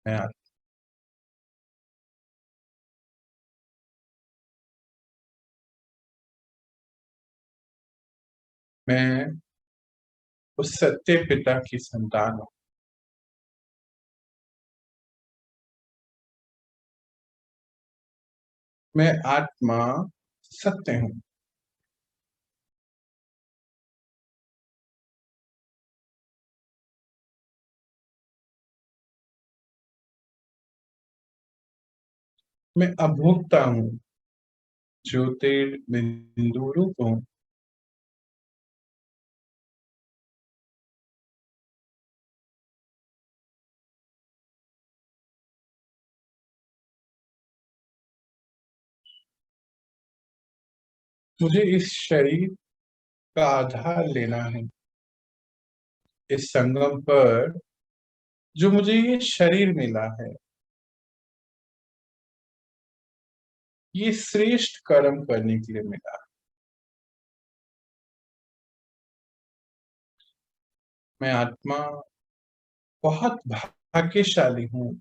मैं मैं उस सत्य पिता की संतान हूँ। मैं आत्मा सत्य हूँ। मैं अभोक्ता हूँ, ज्योतिर्बिंदु रूप हूँ। मुझे इस शरीर का आधार लेना है। इस संगम पर जो मुझे ये शरीर मिला है, ये श्रेष्ठ कर्म करने के लिए मिला। मैं आत्मा बहुत भाग्यशाली हूँ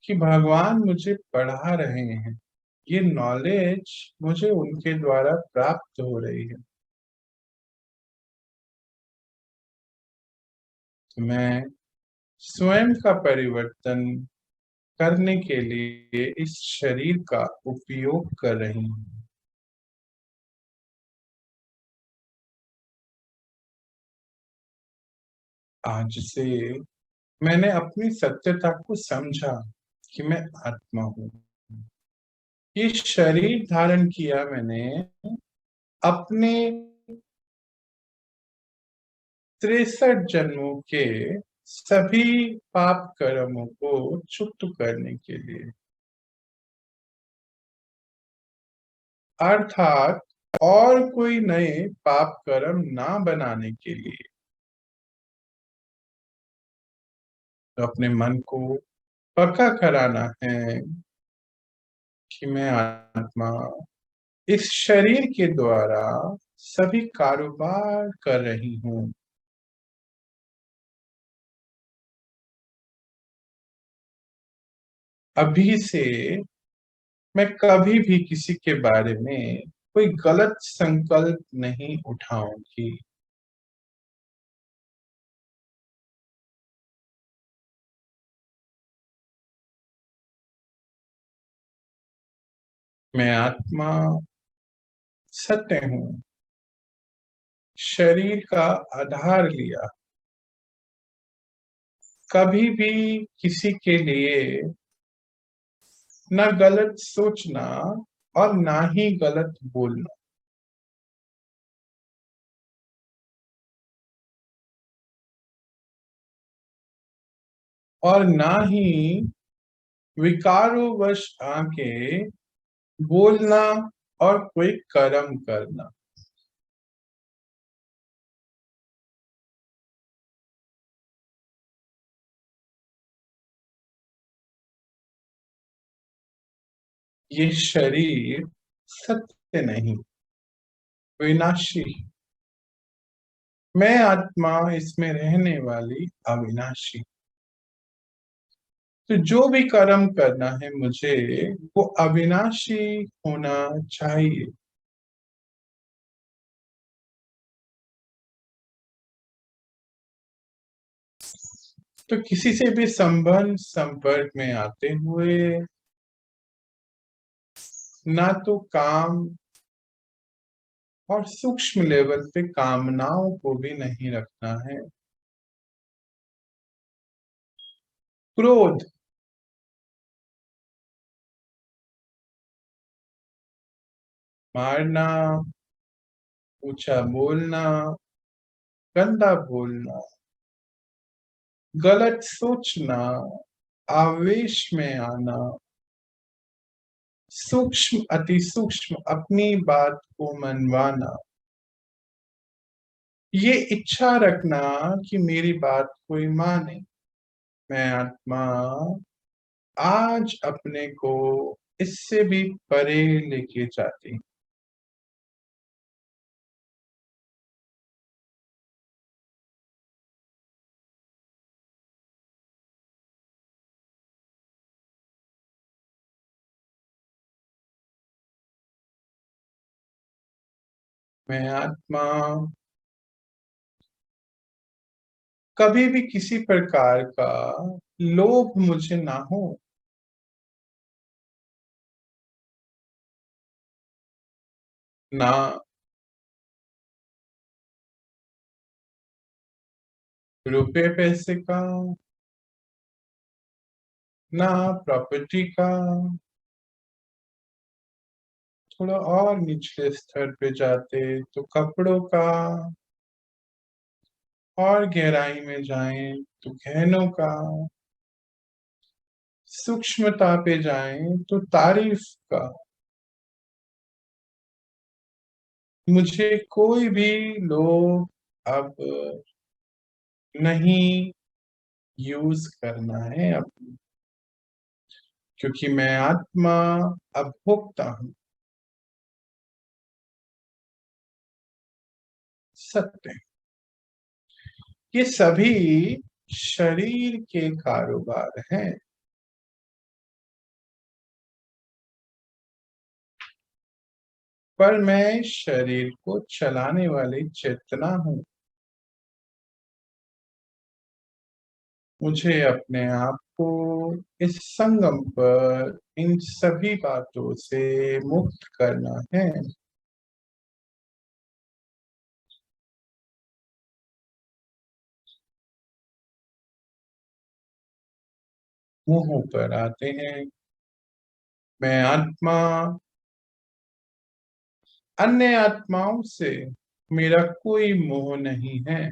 कि भगवान मुझे पढ़ा रहे हैं। ये नॉलेज मुझे उनके द्वारा प्राप्त हो रही है। तो मैं स्वयं का परिवर्तन करने के लिए इस शरीर का उपयोग कर रही हूँ। आज से मैंने अपनी सत्यता को समझा कि मैं आत्मा हूँ। ये शरीर धारण किया मैंने अपने 63 जन्मों के सभी पाप कर्मों को चुक्त करने के लिए, अर्थात और कोई नए पाप कर्म ना बनाने के लिए। तो अपने मन को पक्का कराना है कि मैं आत्मा इस शरीर के द्वारा सभी कारोबार कर रही हूँ। अभी से मैं कभी भी किसी के बारे में कोई गलत संकल्प नहीं उठाऊंगी। मैं आत्मा सत्य हूँ, शरीर का आधार लिया, कभी भी किसी के लिए न गलत सोचना और ना ही गलत बोलना, और ना ही विकारोवश आके बोलना और कोई कर्म करना। ये शरीर सत्य नहीं, विनाशी। मैं आत्मा इसमें रहने वाली अविनाशी। तो जो भी कर्म करना है मुझे, वो अविनाशी होना चाहिए। तो किसी से भी संबंध संपर्क में आते हुए ना तो काम और सूक्ष्म लेवल पे कामनाओं को भी नहीं रखना है। क्रोध, मारना, ऊंचा बोलना, गंदा बोलना, गलत सोचना, आवेश में आना, सूक्ष्म अति सूक्ष्म अपनी बात को मनवाना, ये इच्छा रखना कि मेरी बात कोई माने। मैं आत्मा आज अपने को इससे भी परे लेके जाती। मैं आत्मा कभी भी किसी प्रकार का लोभ मुझे ना हो, ना रुपए पैसे का, ना प्रॉपर्टी का। थोड़ा और निचले स्तर पे जाते तो कपड़ों का, और गहराई में जाएं तो गहनों का, सूक्ष्मता पे जाएं तो तारीफ का। मुझे कोई भी लोभ अब नहीं यूज करना है अब, क्योंकि मैं आत्मा अब भोगता हूँ। सत्य, ये सभी शरीर के कारोबार हैं, पर मैं शरीर को चलाने वाली चेतना हूँ। मुझे अपने आप को इस संगम पर इन सभी बातों से मुक्त करना है। मुंह पर आते हैं, मैं आत्मा अन्य आत्माओं से मेरा कोई मोह नहीं है,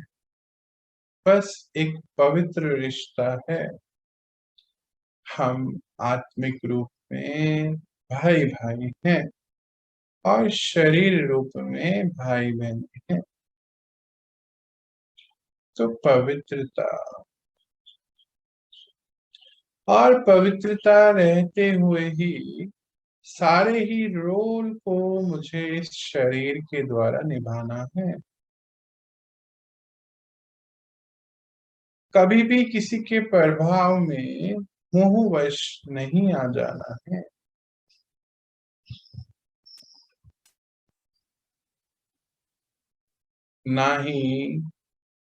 बस एक पवित्र रिश्ता है। हम आत्मिक रूप में भाई भाई हैं और शरीर रूप में भाई बहन हैं। तो पवित्रता, और पवित्रता रहते हुए ही सारे ही रोल को मुझे इस शरीर के द्वारा निभाना है। कभी भी किसी के प्रभाव में मोहवश नहीं आ जाना है। ना ही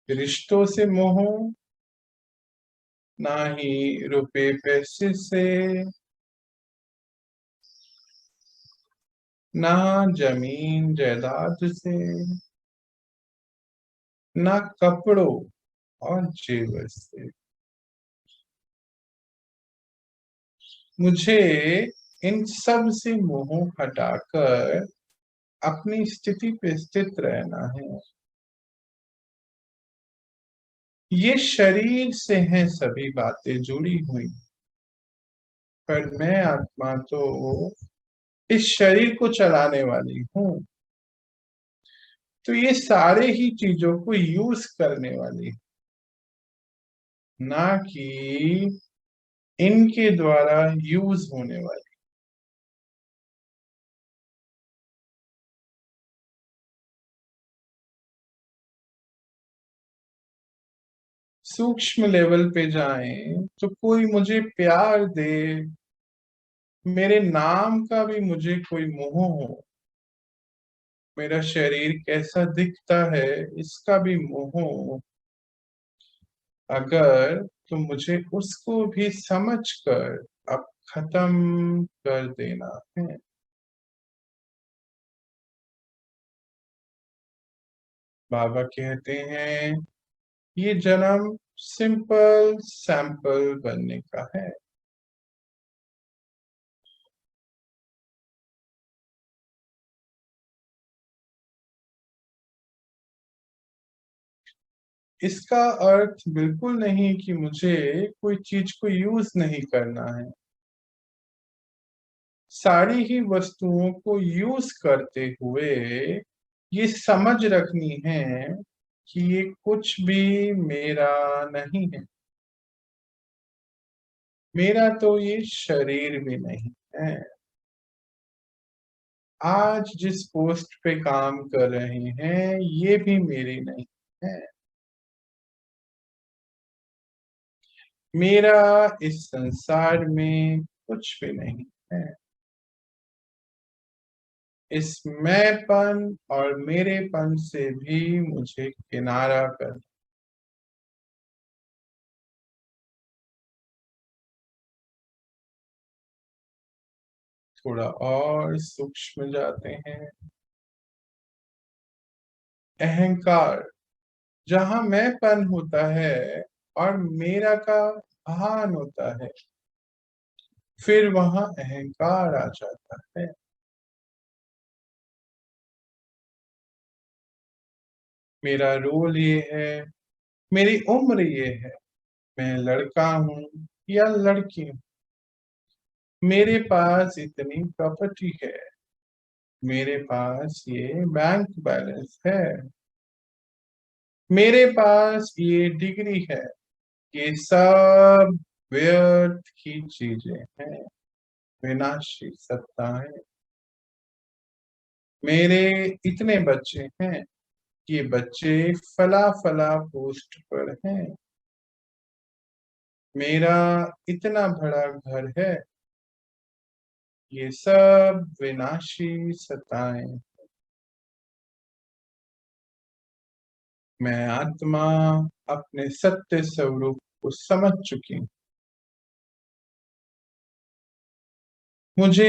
रिश्तों से मोह, ना ही रुपए पैसे से, ना जमीन जायदाद से, ना कपड़ों और जेवर से। मुझे इन सब से मोह हटाकर अपनी स्थिति पे स्थित रहना है। ये शरीर से हैं सभी बातें जुड़ी हुई, पर मैं आत्मा तो इस शरीर को चलाने वाली हूँ। तो ये सारे ही चीजों को यूज करने वाली, ना कि इनके द्वारा यूज होने वाली। सूक्ष्म लेवल पे जाएं तो कोई मुझे प्यार दे, मेरे नाम का भी मुझे कोई मोह हो, मेरा शरीर कैसा दिखता है इसका भी मोह हो, अगर तो मुझे उसको भी समझकर अब खत्म कर देना है। बाबा कहते हैं ये जन्म सिंपल सैंपल बनने का है। इसका अर्थ बिल्कुल नहीं कि मुझे कोई चीज को यूज नहीं करना है। सारी ही वस्तुओं को यूज करते हुए ये समझ रखनी है कि ये कुछ भी मेरा नहीं है। मेरा तो ये शरीर भी नहीं है। आज जिस पोस्ट पे काम कर रहे हैं ये भी मेरी नहीं है। मेरा इस संसार में कुछ भी नहीं है। इस मैंपन और मेरेपन से भी मुझे किनारा कर। थोड़ा और सूक्ष्म जाते हैं। अहंकार, जहां मैंपन होता है और मेरा का भान होता है, फिर वहां अहंकार आ जाता है। मेरा रोल ये है, मेरी उम्र ये है, मैं लड़का हूं या लड़की हूं, मेरे पास इतनी प्रॉपर्टी है, मेरे पास ये बैंक बैलेंस है, मेरे पास ये डिग्री है। ये सब व्यर्थ की चीजें हैं, विनाशी सत्ताएं। मेरे इतने बच्चे हैं, ये बच्चे फला फला पोस्ट पर हैं। मेरा इतना बड़ा घर है, ये सब विनाशी सत्ताएं। मैं आत्मा अपने सत्य स्वरूप को समझ चुकी हूँ। मुझे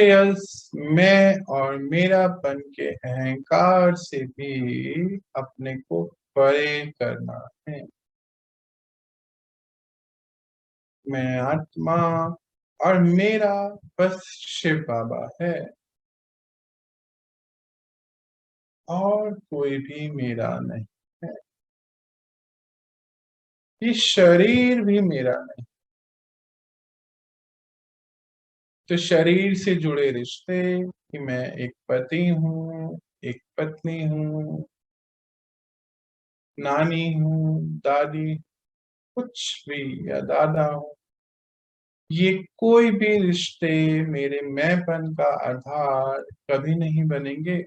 मैं और मेरापन के अहंकार से भी अपने को परे करना है। मैं आत्मा और मेरा बस शिव बाबा है, और कोई भी मेरा नहीं है। ये शरीर भी मेरा नहीं। तो शरीर से जुड़े रिश्ते कि मैं एक पति हूँ, एक पत्नी हूँ, नानी हूँ, दादी, कुछ भी, या दादा हूँ, ये कोई भी रिश्ते मेरे मैंपन का आधार कभी नहीं बनेंगे।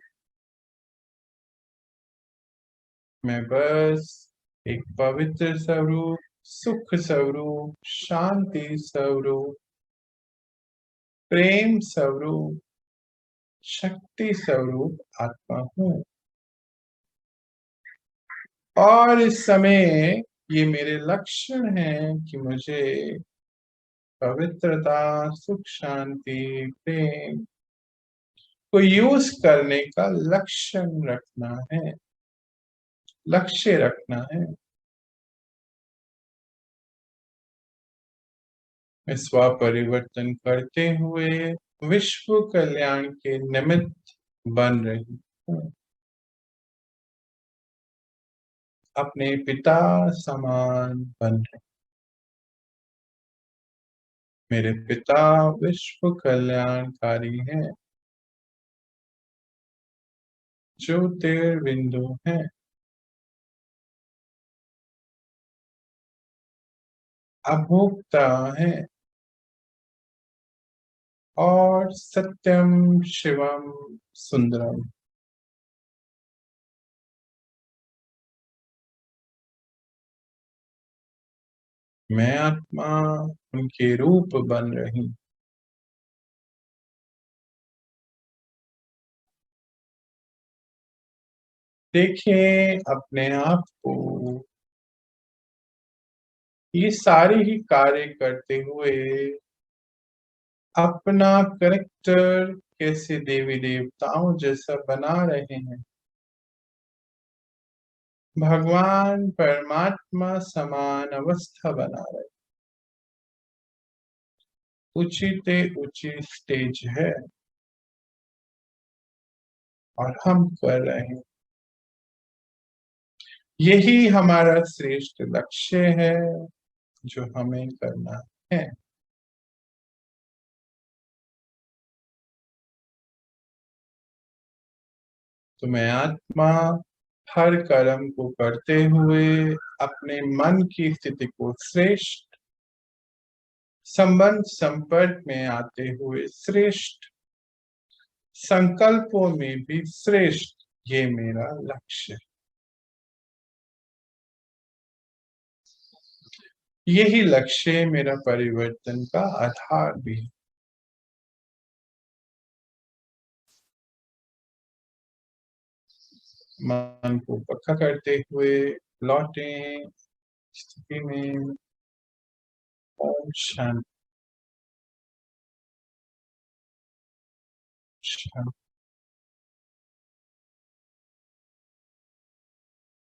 मैं बस एक पवित्र स्वरूप, सुख स्वरूप, शांति स्वरूप, प्रेम स्वरूप, शक्ति स्वरूप आत्मा हूँ। और इस समय ये मेरे लक्षण हैं कि मुझे पवित्रता, सुख, शांति, प्रेम को यूज करने का लक्षण रखना है, लक्ष्य रखना है। मैं स्व परिवर्तन करते हुए विश्व कल्याण के निमित्त बन रही हूँ। अपने पिता समान बन रही। मेरे पिता विश्व कल्याणकारी हैं, ज्योतिर्बिंदु हैं, अभोक्ता हैं, और सत्यम शिवम सुंदरम। मैं आत्मा उनके रूप बन रही। देखिए अपने आप को ये सारे ही कार्य करते हुए, अपना करेक्टर कैसे देवी देवताओं जैसा बना रहे हैं, भगवान परमात्मा समान अवस्था बना रहे। उचिते उचित स्टेज है और हम कर रहे हैं। यही हमारा श्रेष्ठ लक्ष्य है जो हमें करना है। तो मैं आत्मा हर कर्म को करते हुए अपने मन की स्थिति को श्रेष्ठ, संबंध संपर्क में आते हुए श्रेष्ठ, संकल्पों में भी श्रेष्ठ, ये मेरा लक्ष्य है। यही लक्ष्य मेरा परिवर्तन का आधार भी है। मन को पक्का करते हुए लौटे स्थिति में। ओम शांति। शांति।